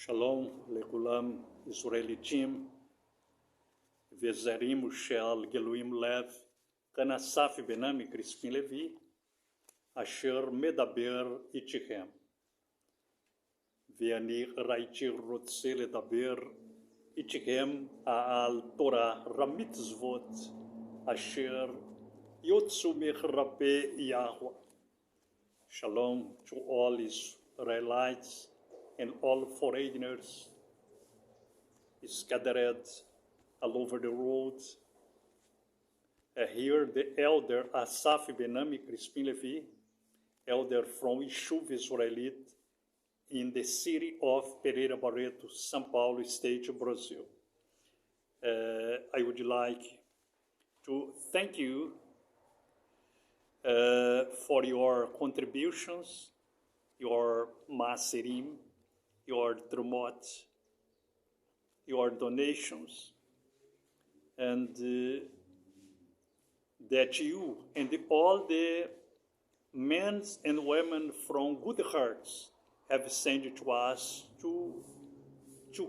שלום לכולם, ישראליצ'ים וזרים של גילויים לב, כאן אסף בנמי קריספין לוי, אשר מדבר איתכם. ואני רוצה לדבר איתכם על תורה המצוות אשר יוצאו מחרפי יהוה. Shalom to all Israelites and all foreigners scattered all over the world. Here the elder Assaf Benami, Crispin Levi, elder from Yishuv Israelite in the city of Pereira Barreto, São Paulo State, Brazil. I would like to thank you for your contributions, your maserim, your trumot, your donations, and that you and all the men and women from good hearts have sent to us to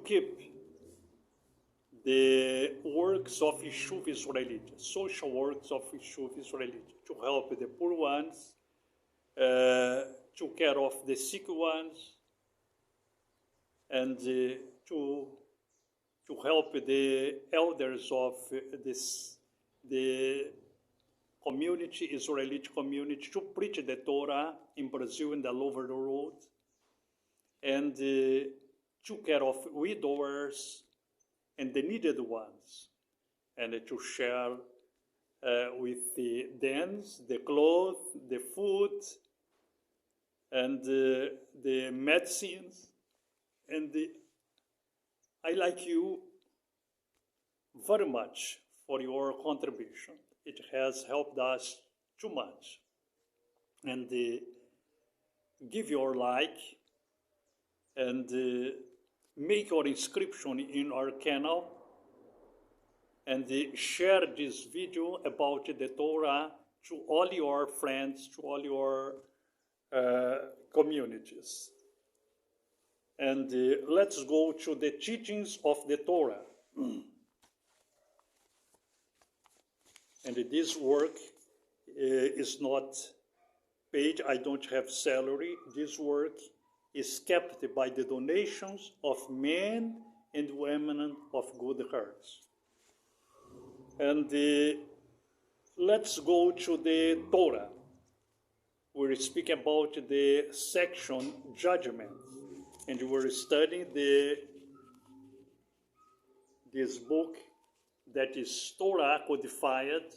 keep the works of Yishuv Israelite, social works of Yishuv Israelite, to help the poor ones, to care of the sick ones, and to help the elders of the community, Israelite community, to preach the Torah in Brazil and all over the world, and to care of widowers and the needed ones, and to share with the dance, the clothes, the food, and the medicines. And I like you very much for your contribution. It has helped us too much. And give your like and make your inscription in our channel and share this video about the Torah to all your friends, to all your communities. And let's go to the teachings of the Torah. And this work is not paid. I don't have salary. This work is kept by the donations of men and women of good hearts. And let's go to the Torah. We're speaking about the section judgment. And we're studying this book that is Torah codified,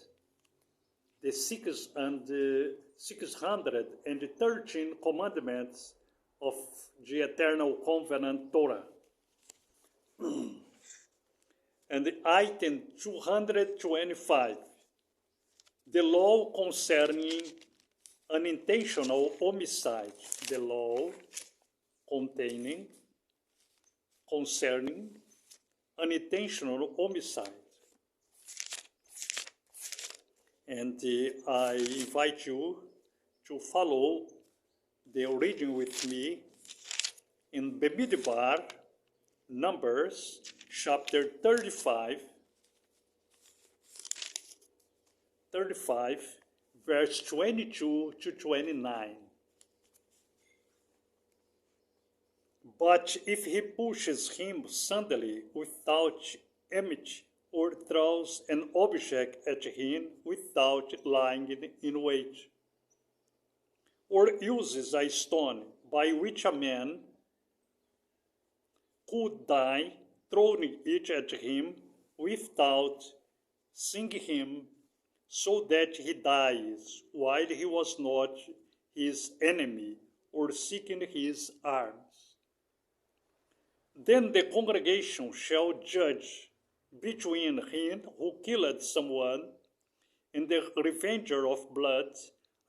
the 613 commandments of the eternal covenant Torah. And the item 225, the law concerning unintentional homicide, the law concerning unintentional homicide. And I invite you to follow the reading with me in Bemidbar, Numbers, chapter 35, verse 22 to 29. But if he pushes him suddenly without enmity, or throws an object at him without lying in wait, or uses a stone by which a man could die, throwing it at him without seeing him, so that he dies while he was not his enemy or seeking his arms. Then the congregation shall judge between him who killed someone and the revenger of blood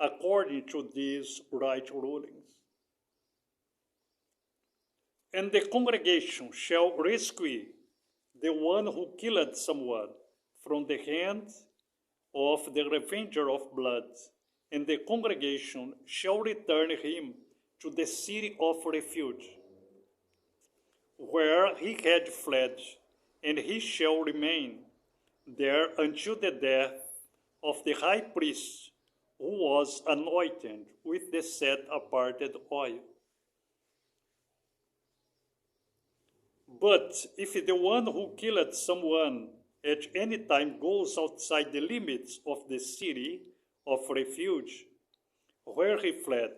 according to these right rulings. And the congregation shall rescue the one who killed someone from the hand of the revenger of blood, and the congregation shall return him to the city of refuge. where he had fled, and he shall remain there until the death of the high priest, who was anointed with the set aparted oil. But if the one who killed someone at any time goes outside the limits of the city of refuge, where he fled,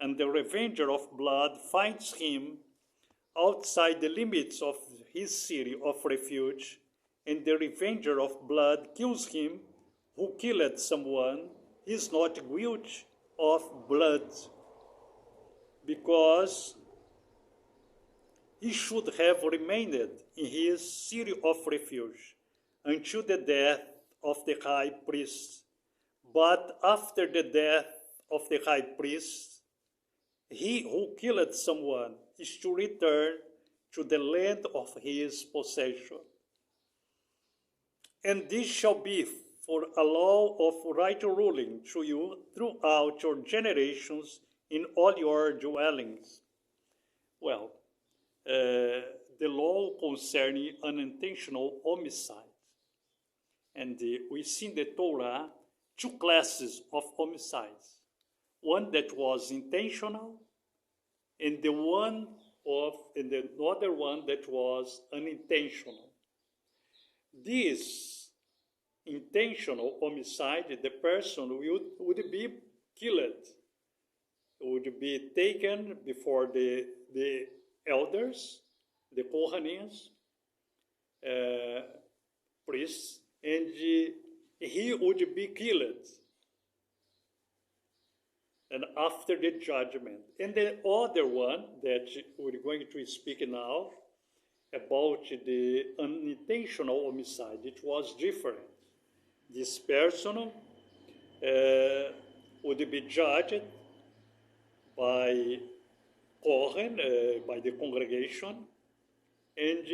and the revenger of blood finds him outside the limits of his city of refuge, and the revenger of blood kills him who killed someone, he is not guilty of blood, because he should have remained in his city of refuge until the death of the high priest. But after the death of the high priest, he who killed someone is to return to the land of his possession. And this shall be for a law of right ruling to you throughout your generations in all your dwellings. Well, the law concerning unintentional homicide. And we see in the Torah two classes of homicides. One that was intentional, and the other one that was unintentional. This intentional homicide, the person would be killed, would be taken before the elders, the Kohanim, priests, and he would be killed. And after the judgment. And the other one that we're going to speak now about the unintentional homicide, it was different. This person would be judged by Kohen, by the congregation, and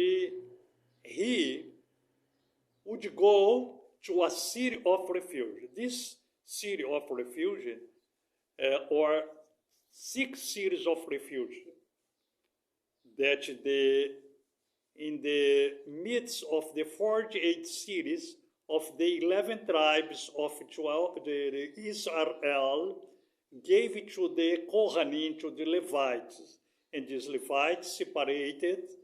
he would go to a city of refuge. This city of refuge, or 6 cities of refuge, that in the midst of the 48 cities of the 11 tribes of the Israel, gave it to the Kohanim, to the Levites. And these Levites separated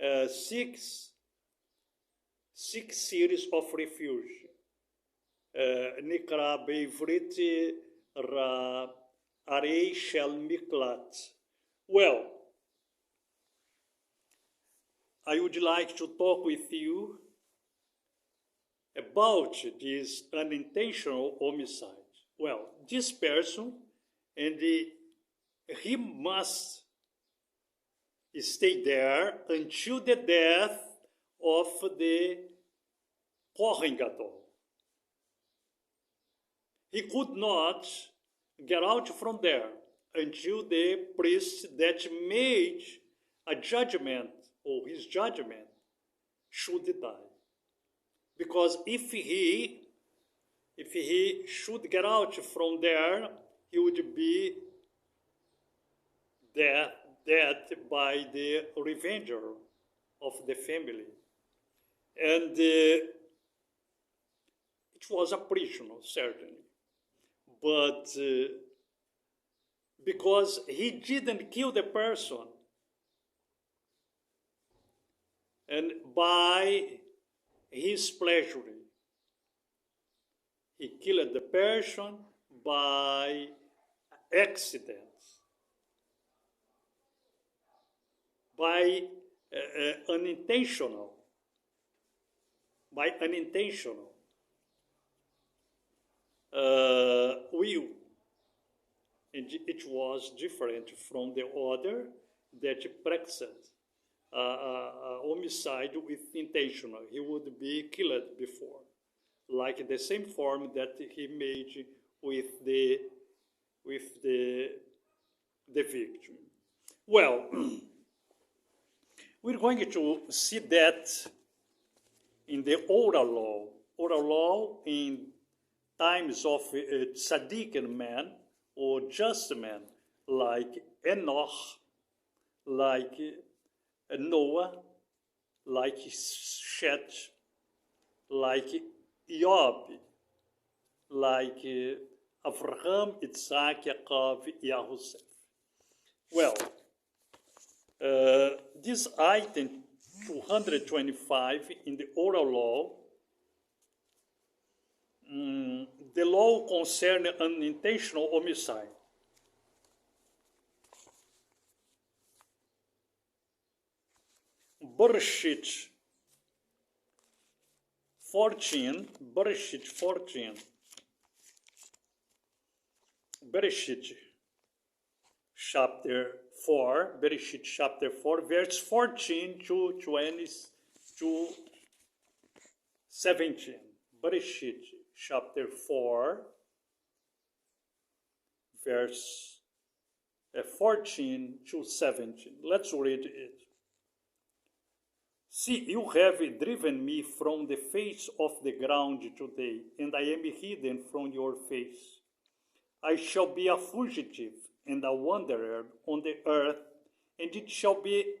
6 cities of refuge. נקרא בעברית ערי של מקלט. Well, I would like to talk with you about this unintentional homicide. Well, this person, and he must stay there until the death of the Kohen Gadol. He could not get out from there until the priest that made a judgment, or his judgment, should die. Because if he should get out from there, he would be dead by the revenger of the family. And it was a prisoner, certainly. But because he didn't kill the person, and by his pleasure, he killed the person by accident, by unintentional. Will. And it was different from the other that practiced homicide with intentional. He would be killed before, like the same form that he made with the victim. Well, we're going to see that in the oral law in times of tzaddik man or just man, like Enoch, like Noah, like Shet, like Job, like Abraham, Isaac, Yaakov, Yahusef. Well, this item 225 in the oral law, the law concerning unintentional homicide. Bereshit 14, Bereshit chapter 4, verse 14 to 20 to 17. Bereshit chapter 4, verse 14 to 17. Let's read it. See, you have driven me from the face of the ground today, and I am hidden from your face. I shall be a fugitive and a wanderer on the earth, and it shall be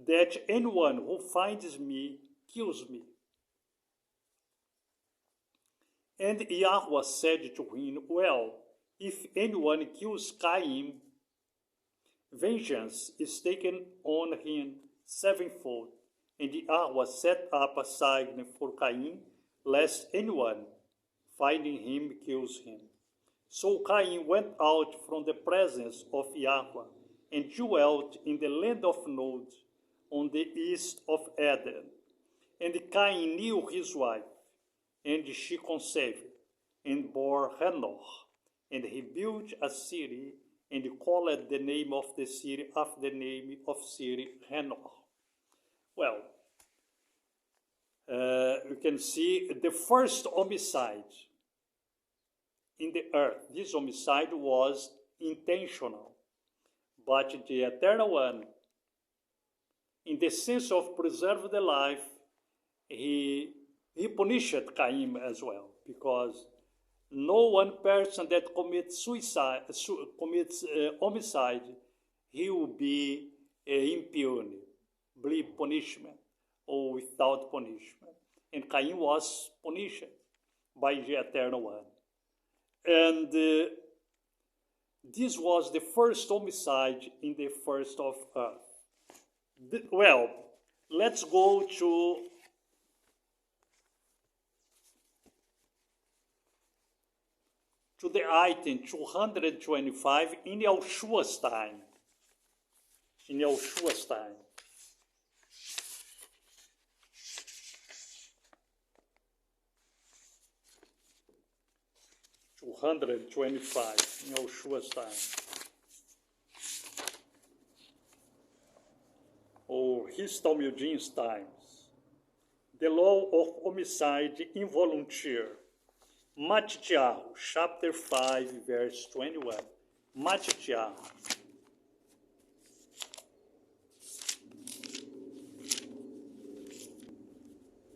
that anyone who finds me kills me. And Yahweh said to him, well, if anyone kills Cain, vengeance is taken on him sevenfold. And Yahweh set up a sign for Cain, lest anyone finding him kills him. So Cain went out from the presence of Yahweh and dwelt in the land of Nod, on the east of Eden. And Cain knew his wife, and she conceived, and bore Henoch. And he built a city, and called the name of the city after the name of city Henoch. Well, you can see the first homicide in the earth. This homicide was intentional, but the Eternal One, in the sense of preserve the life, he punished Cain as well, because no one person that commits homicide, he will be impune, be punishment, or without punishment. And Cain was punished by the Eternal One. And this was the first homicide in the first of earth. Well, let's go to the item 225 in Yeshua's time. In Yeshua's time. In Yeshua's time. Or his Talmudine's times. The law of homicide involunteer. Matityahu, chapter 5, verse 21. Matityahu.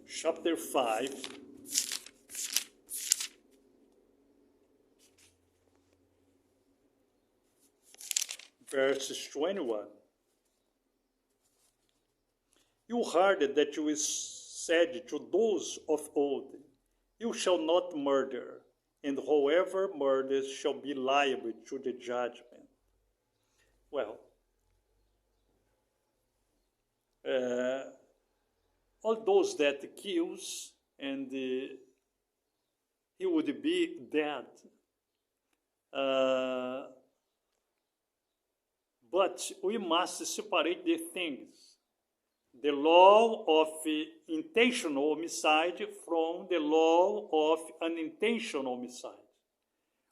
Chapter 5, verses 21. You heard that you said to those of old, you shall not murder, and whoever murders shall be liable to the judgment. Well, all those that kills, and he would be dead. But we must separate the things. The law of intentional homicide from the law of unintentional homicide.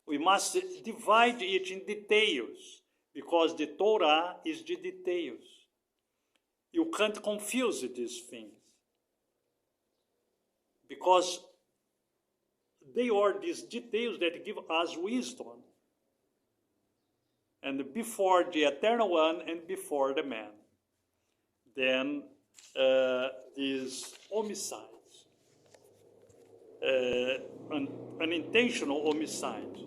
We must divide it in details, because the Torah is the details. You can't confuse these things, because they are these details that give us wisdom. And before the Eternal One and before the man. Then these homicides, unintentional homicide,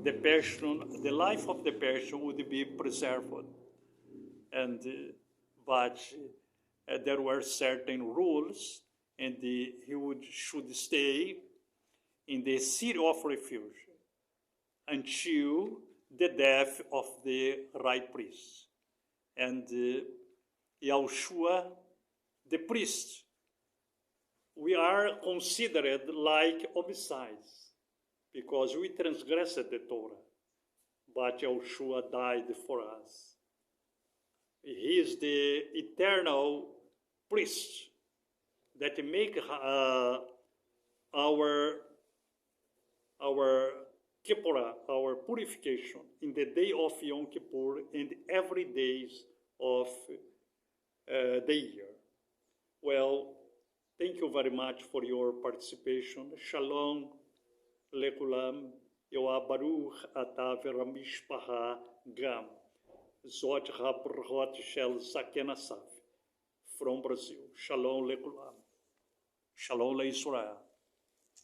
the life of the person would be preserved, and but there were certain rules, and he should stay in the city of refuge until the death of the right priest. And Yahushua, the priest, we are considered like homicides because we transgressed the Torah, but Yahushua died for us. He is the eternal priest that make our Kippurah, our purification in the day of Yom Kippur and every days of the year. Well, thank you very much for your participation. Shalom lekulam, Yoah Baruch ata veramishpaha gam. Zot habrot shel Zaken Assaf from Brazil. Shalom lekulam. Shalom leIsrael.